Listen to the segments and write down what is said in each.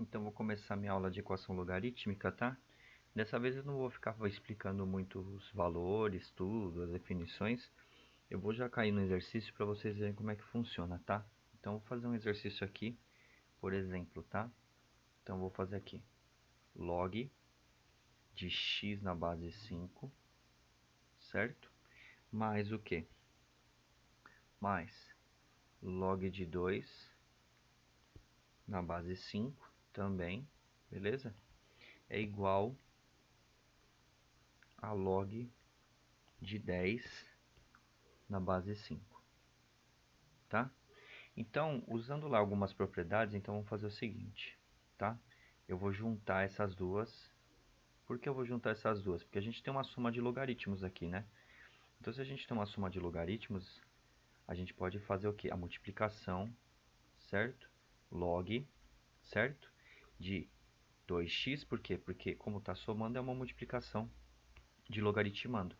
Então, vou começar minha aula de equação logarítmica, tá? Dessa vez eu não vou ficar explicando muito os valores, tudo, as definições. Eu vou já cair no exercício para vocês verem como é que funciona, tá? Então, vou fazer um exercício aqui, por exemplo, tá? Então, vou fazer aqui log de x na base 5, certo? Mais o quê? Mais log de 2 na base 5 também, beleza? É igual a log de 10 na base 5, tá? Então, usando lá algumas propriedades, então vamos fazer o seguinte, tá? Eu vou juntar essas duas. Por que eu vou juntar essas duas? Porque a gente tem uma soma de logaritmos aqui, né? Então, se a gente tem uma soma de logaritmos, a gente pode fazer o quê? A multiplicação, certo? Log, certo? De 2x, por quê? Porque como está somando, é uma multiplicação de logaritmando.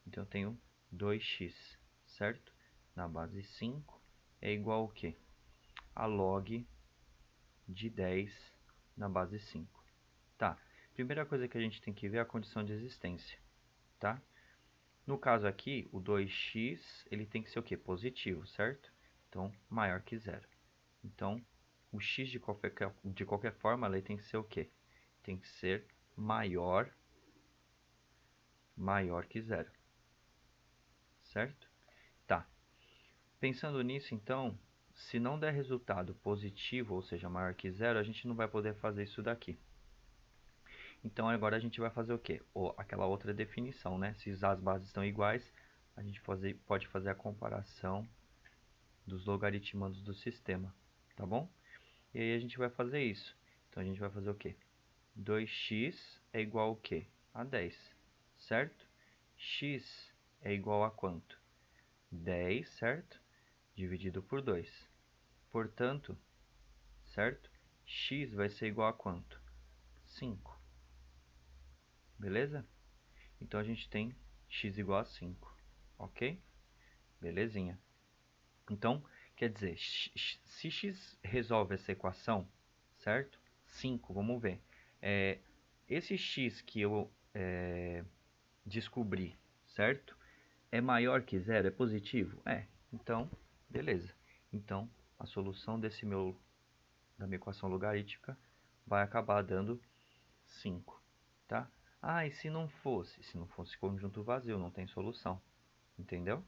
Então, eu tenho 2x, certo? Na base 5 é igual ao quê? A log de 10 na base 5. Tá, primeira coisa que a gente tem que ver é a condição de existência, tá? No caso aqui, o 2x, ele tem que ser o quê? Positivo, certo? Então, maior que zero. Então, o x de qualquer forma, ele tem que ser o quê? Tem que ser maior que zero, certo? Tá, pensando nisso, então, se não der resultado positivo, ou seja, maior que zero, a gente não vai poder fazer isso daqui. Então, agora a gente vai fazer o quê? Aquela outra definição, né? Se as bases estão iguais, a gente pode fazer a comparação dos logaritmandos do sistema, tá bom? E aí a gente vai fazer isso. Então, a gente vai fazer o quê? 2x é igual ao quê? A 10, certo? X é igual a quanto? 10, certo? Dividido por 2. Portanto, certo? X vai ser igual a quanto? 5. Beleza? Então, a gente tem x igual a 5, ok? Belezinha. Então, quer dizer, se x resolve essa equação, certo? 5, vamos ver. Esse x que eu descobri, certo? É maior que zero? É positivo? Então, beleza. Então, a solução da minha equação logarítmica vai acabar dando 5, tá? Ah, e se não fosse? Se não fosse conjunto vazio, não tem solução, entendeu?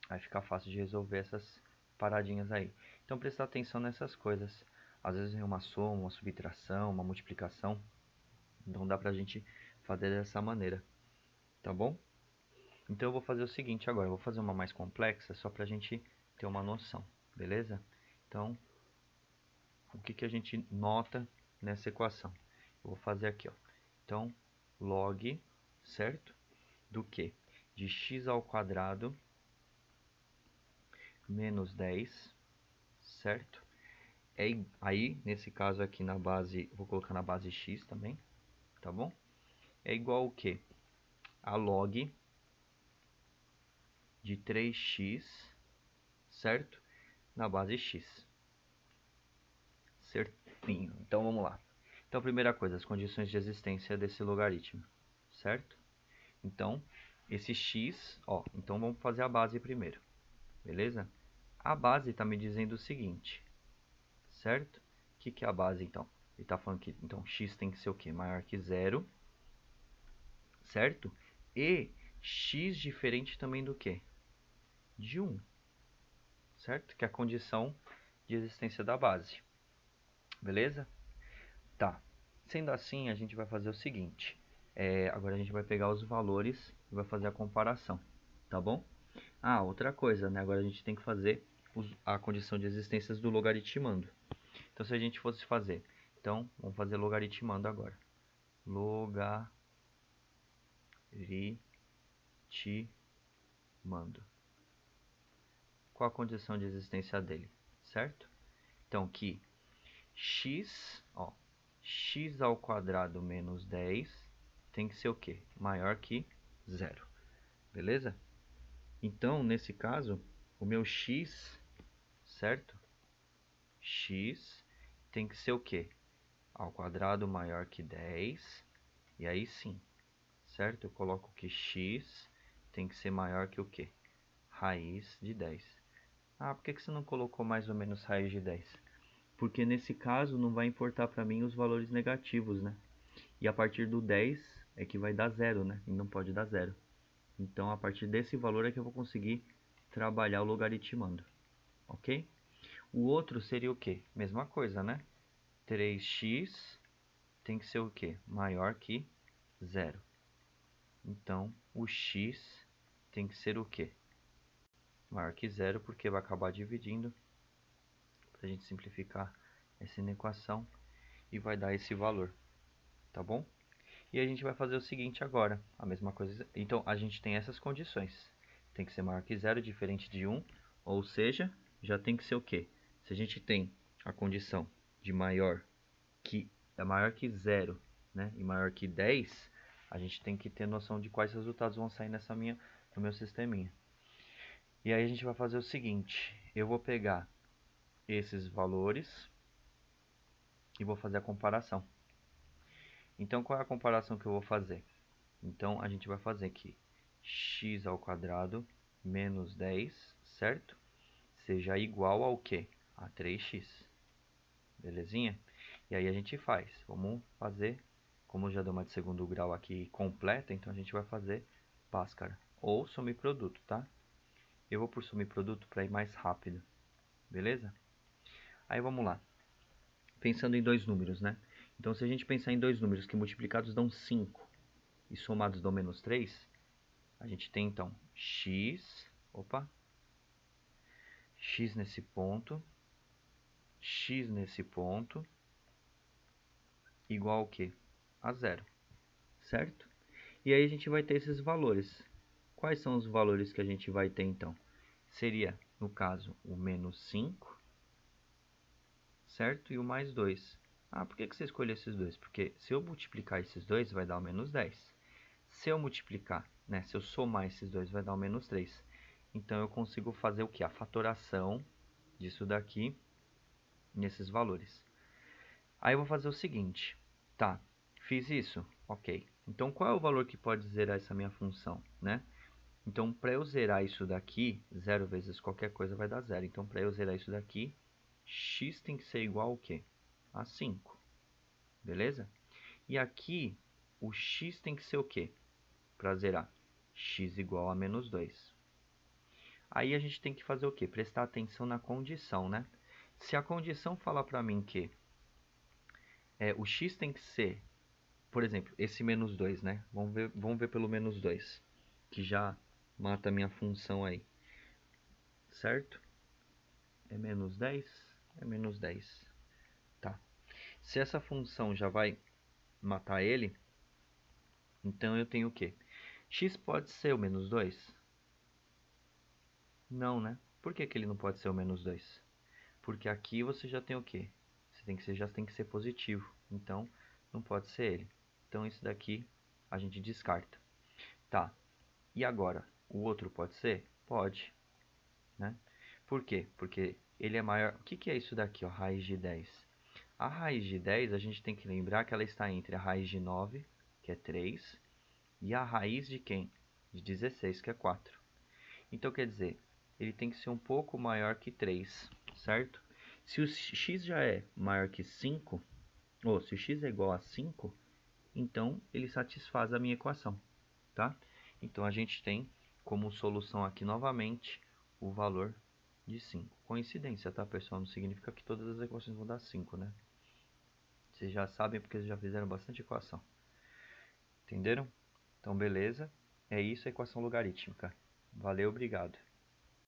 Aí fica fácil de resolver essas paradinhas aí. Então, prestar atenção nessas coisas. Às vezes é uma soma, uma subtração, uma multiplicação. Então, dá pra gente fazer dessa maneira, tá bom? Então, eu vou fazer o seguinte agora. Eu vou fazer uma mais complexa, só pra gente ter uma noção, beleza? Então, o que a gente nota nessa equação? Eu vou fazer aqui, ó. Então, log, certo? Do que? De x ao quadrado menos 10, certo? Aí, nesse caso aqui na base, vou colocar na base x também, tá bom? É igual ao que? A log de 3x, certo? Na base x. Certinho. Então, vamos lá. Então, primeira coisa, as condições de existência desse logaritmo, certo? Então, esse x, ó, então vamos fazer a base primeiro, beleza? A base está me dizendo o seguinte, certo? O que é a base, então? Ele está falando que então, x tem que ser o quê? Maior que zero, certo? E x diferente também do quê? De 1, certo? Que é a condição de existência da base, beleza? Tá, sendo assim, a gente vai fazer o seguinte. Agora a gente vai pegar os valores e vai fazer a comparação, tá bom? Ah, outra coisa, né? Agora a gente tem que fazer a condição de existência do logaritmando. Então, se a gente fosse fazer, então, vamos fazer logaritmando agora. Logaritmando. Qual a condição de existência dele, certo? Então, que x, ó, x ao quadrado menos 10 tem que ser o quê? Maior que zero, beleza? Então, nesse caso, o meu x, certo? X tem que ser o quê? ao quadrado maior que 10. E aí sim, certo? Eu coloco que x tem que ser maior que o quê? Raiz de 10. Ah, por que você não colocou mais ou menos raiz de 10? Porque nesse caso não vai importar para mim os valores negativos, né? E a partir do 10 é que vai dar zero, né? E não pode dar zero. Então, a partir desse valor é que eu vou conseguir trabalhar o logaritmando, ok? O outro seria o quê? Mesma coisa, né? 3x tem que ser o quê? Maior que zero. Então, o x tem que ser o quê? Maior que zero, porque vai acabar dividindo, para a gente simplificar essa equação, e vai dar esse valor, tá bom? E a gente vai fazer o seguinte agora, a mesma coisa. Então, a gente tem essas condições. Tem que ser maior que zero, diferente de 1, ou seja, já tem que ser o quê? Se a gente tem a condição de maior que zero, né, e maior que 10, a gente tem que ter noção de quais resultados vão sair no meu sisteminha. E aí a gente vai fazer o seguinte, eu vou pegar esses valores e vou fazer a comparação. Então, qual é a comparação que eu vou fazer? Então, a gente vai fazer aqui x ao quadrado menos 10, certo? Seja igual ao quê? A 3x. Belezinha? E aí a gente faz. Vamos fazer, como já deu uma de segundo grau aqui completa, então a gente vai fazer Bhaskara. Ou subproduto, tá? Eu vou por subproduto para ir mais rápido. Beleza? Aí vamos lá. Pensando em dois números, né? Então, se a gente pensar em dois números que multiplicados dão 5 e somados dão menos 3, a gente tem então x nesse ponto, x nesse ponto, igual ao quê? A zero, certo? E aí a gente vai ter esses valores. Quais são os valores que a gente vai ter então? Seria, no caso, o menos 5, certo? E o mais 2. Ah, por que você escolheu esses dois? Porque se eu multiplicar esses dois, vai dar o menos 10. Se eu multiplicar, né, se eu somar esses dois, vai dar o menos 3. Então, eu consigo fazer o que? A fatoração disso daqui nesses valores. Aí eu vou fazer o seguinte, tá, fiz isso, ok. Então, qual é o valor que pode zerar essa minha função, né? Então, para eu zerar isso daqui, 0 vezes qualquer coisa vai dar 0. Então, para eu zerar isso daqui, x tem que ser igual ao quê? A 5, beleza? E aqui, o x tem que ser o quê? Para zerar, x igual a menos 2. Aí a gente tem que fazer o quê? Prestar atenção na condição, né? Se a condição falar para mim que o x tem que ser, por exemplo, esse menos 2, né? Vamos ver pelo menos 2, que já mata a minha função aí, certo? É menos 10? É menos 10. Tá. Se essa função já vai matar ele, então eu tenho o quê? X pode ser o menos 2? Não, né? Por que ele não pode ser o menos 2? Porque aqui você já tem o quê? Já tem que ser positivo. Então, não pode ser ele. Então, isso daqui a gente descarta. Tá. E agora? O outro pode ser? Pode. Né? Por quê? Porque ele é maior... O que é isso daqui, ó? Raiz de 10. A raiz de 10, a gente tem que lembrar que ela está entre a raiz de 9, que é 3, e a raiz de quem? De 16, que é 4. Então, quer dizer, ele tem que ser um pouco maior que 3, certo? Se o x já é maior que 5, ou se o x é igual a 5, então ele satisfaz a minha equação, tá? Então, a gente tem como solução aqui novamente o valor de 5. Coincidência, tá, pessoal? Não significa que todas as equações vão dar 5, né? Vocês já sabem porque vocês já fizeram bastante equação. Entenderam? Então, beleza. É isso a equação logarítmica. Valeu, obrigado.